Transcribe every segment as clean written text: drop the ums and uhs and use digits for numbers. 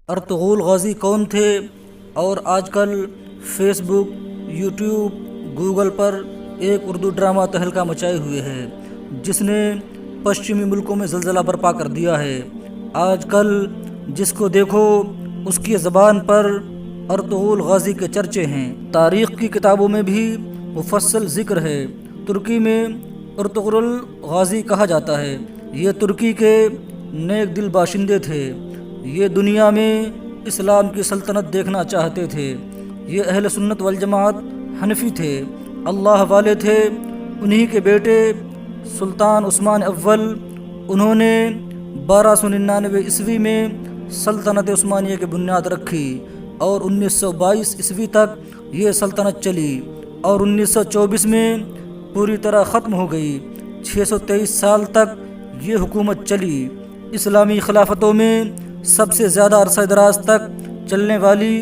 Ertugrul Ghazi کون تھے؟ اور آج کل فیس بک، یوٹیوب، گوگل پر ایک اردو ڈرامہ تہلکہ مچائے ہوئے ہے جس نے پشچمی ملکوں میں زلزلہ برپا کر دیا ہے۔ آج کل جس کو دیکھو اس کی زبان پر ارطغرل غازی کے چرچے ہیں۔ تاریخ کی کتابوں میں بھی مفصل ذکر ہے۔ ترکی میں ارطغرل غازی کہا جاتا ہے۔ یہ ترکی کے نیک دل باشندے تھے۔ یہ دنیا میں اسلام کی سلطنت دیکھنا چاہتے تھے۔ یہ اہل سنت والجماعت حنفی تھے، اللہ والے تھے۔ انہی کے بیٹے سلطان عثمان اول، انہوں نے 1299 عیسوی میں سلطنت عثمانیہ کی بنیاد رکھی اور 1922 عیسوی تک یہ سلطنت چلی اور 1924 میں پوری طرح ختم ہو گئی۔ 623 سال تک یہ حکومت چلی۔ اسلامی خلافتوں میں سب سے زیادہ عرصہ دراز تک چلنے والی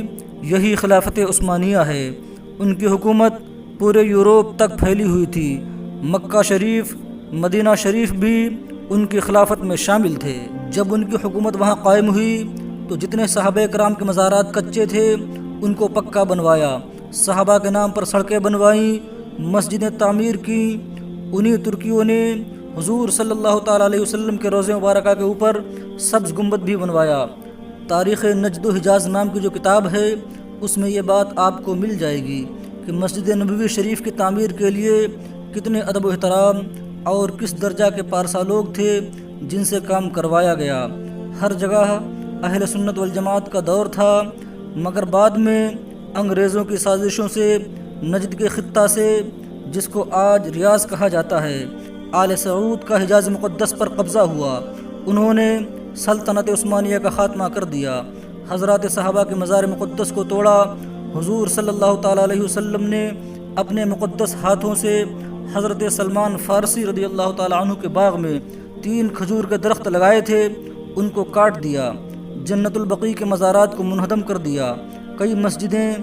یہی خلافت عثمانیہ ہے۔ ان کی حکومت پورے یورپ تک پھیلی ہوئی تھی۔ مکہ شریف، مدینہ شریف بھی ان کی خلافت میں شامل تھے۔ جب ان کی حکومت وہاں قائم ہوئی تو جتنے صحابہ کرام کے مزارات کچے تھے ان کو پکا بنوایا، صحابہ کے نام پر سڑکیں بنوائیں، مسجدیں تعمیر کی۔ انہی ترکیوں نے حضور صلی اللہ تعالیٰ علیہ وسلم کے روضہ مبارکہ کے اوپر سبز گنبد بھی بنوایا۔ تاریخ نجد و حجاز نام کی جو کتاب ہے اس میں یہ بات آپ کو مل جائے گی کہ مسجد نبوی شریف کی تعمیر کے لیے کتنے ادب و احترام اور کس درجہ کے پارسا لوگ تھے جن سے کام کروایا گیا۔ ہر جگہ اہل سنت والجماعت کا دور تھا، مگر بعد میں انگریزوں کی سازشوں سے نجد کے خطہ سے، جس کو آج ریاض کہا جاتا ہے، آل سعود کا حجاز مقدس پر قبضہ ہوا۔ انہوں نے سلطنت عثمانیہ کا خاتمہ کر دیا۔ حضرات صحابہ کے مزار مقدس کو توڑا۔ حضور صلی اللہ تعالیٰ علیہ وسلم نے اپنے مقدس ہاتھوں سے حضرت سلمان فارسی رضی اللہ تعالیٰ عنہ کے باغ میں 3 کھجور کے درخت لگائے تھے، ان کو کاٹ دیا۔ جنت البقیع کے مزارات کو منہدم کر دیا۔ کئی مسجدیں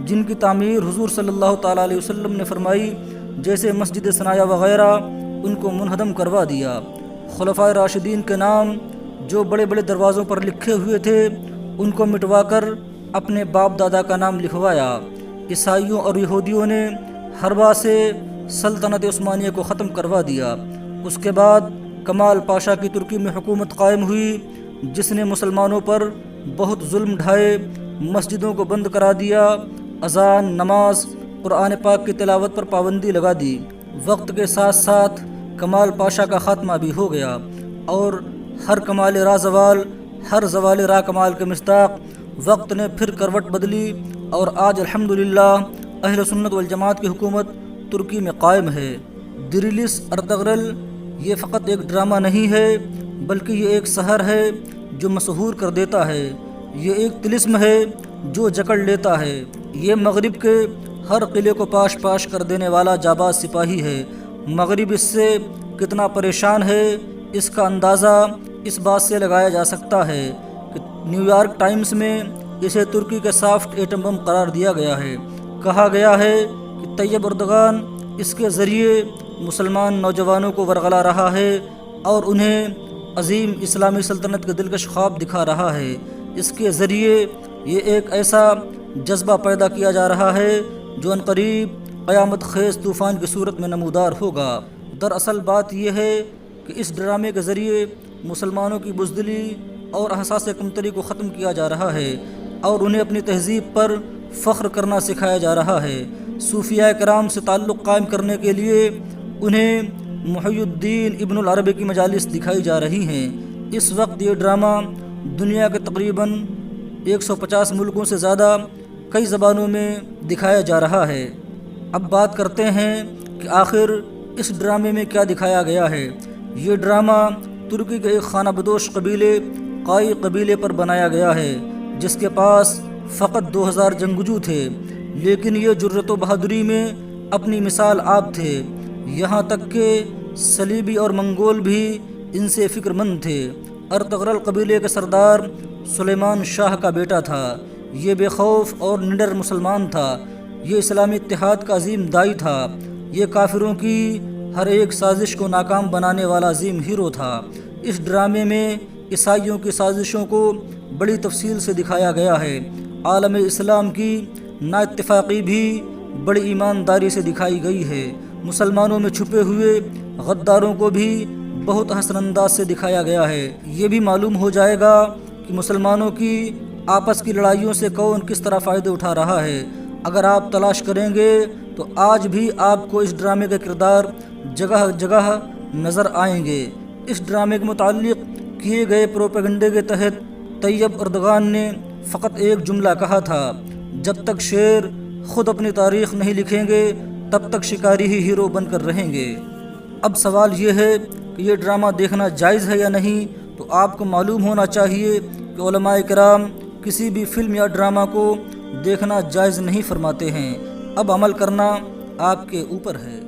جن کی تعمیر حضور صلی اللہ تعالیٰ علیہ وسلم نے فرمائی، جیسے مسجد ثنایا وغیرہ، ان کو منہدم کروا دیا۔ خلفائے راشدین کے نام جو بڑے بڑے دروازوں پر لکھے ہوئے تھے ان کو مٹوا کر اپنے باپ دادا کا نام لکھوایا۔ عیسائیوں اور یہودیوں نے حربہ سے سلطنت عثمانیہ کو ختم کروا دیا۔ اس کے بعد کمال پاشا کی ترکی میں حکومت قائم ہوئی، جس نے مسلمانوں پر بہت ظلم ڈھائے، مسجدوں کو بند کرا دیا، اذان، نماز، قرآن پاک کی تلاوت پر پابندی لگا دی۔ وقت کے ساتھ ساتھ کمال پاشا کا خاتمہ بھی ہو گیا اور ہر کمال راہ زوال، ہر زوال راہ کمال کے مصداق وقت نے پھر کروٹ بدلی اور آج الحمدللہ اہل سنت والجماعت کی حکومت ترکی میں قائم ہے۔ دریلس ارطغرل یہ فقط ایک ڈرامہ نہیں ہے بلکہ یہ ایک سحر ہے جو مسحور کر دیتا ہے۔ یہ ایک طلسم ہے جو جکڑ لیتا ہے۔ یہ مغرب کے ہر قلعے کو پاش پاش کر دینے والا جاباز سپاہی ہے۔ مغرب اس سے کتنا پریشان ہے اس کا اندازہ اس بات سے لگایا جا سکتا ہے کہ نیو یارک ٹائمز میں اسے ترکی کے سافٹ ایٹم بم قرار دیا گیا ہے۔ کہا گیا ہے کہ طیب اردغان اس کے ذریعے مسلمان نوجوانوں کو ورغلا رہا ہے اور انہیں عظیم اسلامی سلطنت کے دلکش خواب دکھا رہا ہے۔ اس کے ذریعے یہ ایک ایسا جذبہ پیدا کیا جا رہا ہے جو عنقریب قیامت خیز طوفان کی صورت میں نمودار ہوگا۔ دراصل بات یہ ہے کہ اس ڈرامے کے ذریعے مسلمانوں کی بزدلی اور احساس کمتری کو ختم کیا جا رہا ہے اور انہیں اپنی تہذیب پر فخر کرنا سکھایا جا رہا ہے۔ صوفیاء کرام سے تعلق قائم کرنے کے لیے انہیں محی الدین ابن العربی کی مجالس دکھائی جا رہی ہیں۔ اس وقت یہ ڈرامہ دنیا کے تقریباً 150 ملکوں سے زیادہ کئی زبانوں میں دکھایا جا رہا ہے۔ اب بات کرتے ہیں کہ آخر اس ڈرامے میں کیا دکھایا گیا ہے۔ یہ ڈرامہ ترکی کے ایک خانہ بدوش قبیلے قائی قبیلے پر بنایا گیا ہے جس کے پاس فقط 2000 جنگجو تھے، لیکن یہ جرأت و بہادری میں اپنی مثال آپ تھے۔ یہاں تک کہ صلیبی اور منگول بھی ان سے فکر مند تھے۔ ارطغرل قبیلے کے سردار سلیمان شاہ کا بیٹا تھا۔ یہ بے خوف اور نڈر مسلمان تھا۔ یہ اسلامی اتحاد کا عظیم داعی تھا۔ یہ کافروں کی ہر ایک سازش کو ناکام بنانے والا عظیم ہیرو تھا۔ اس ڈرامے میں عیسائیوں کی سازشوں کو بڑی تفصیل سے دکھایا گیا ہے۔ عالم اسلام کی نااتفاقی بھی بڑی ایمانداری سے دکھائی گئی ہے۔ مسلمانوں میں چھپے ہوئے غداروں کو بھی بہت حسن انداز سے دکھایا گیا ہے۔ یہ بھی معلوم ہو جائے گا کہ مسلمانوں کی آپس کی لڑائیوں سے کون کس طرح فائدے اٹھا رہا ہے۔ اگر آپ تلاش کریں گے تو آج بھی آپ کو اس ڈرامے کے کردار جگہ جگہ نظر آئیں گے۔ اس ڈرامے کے متعلق کیے گئے پروپیگنڈے کے تحت طیب اردغان نے فقط ایک جملہ کہا تھا: جب تک شیر خود اپنی تاریخ نہیں لکھیں گے تب تک شکاری ہی ہیرو بن کر رہیں گے۔ اب سوال یہ ہے کہ یہ ڈرامہ دیکھنا جائز ہے یا نہیں؟ تو آپ کو معلوم ہونا چاہیے کہ علماء کرام کسی بھی فلم یا ڈرامہ کو دیکھنا جائز نہیں فرماتے ہیں۔ اب عمل کرنا آپ کے اوپر ہے۔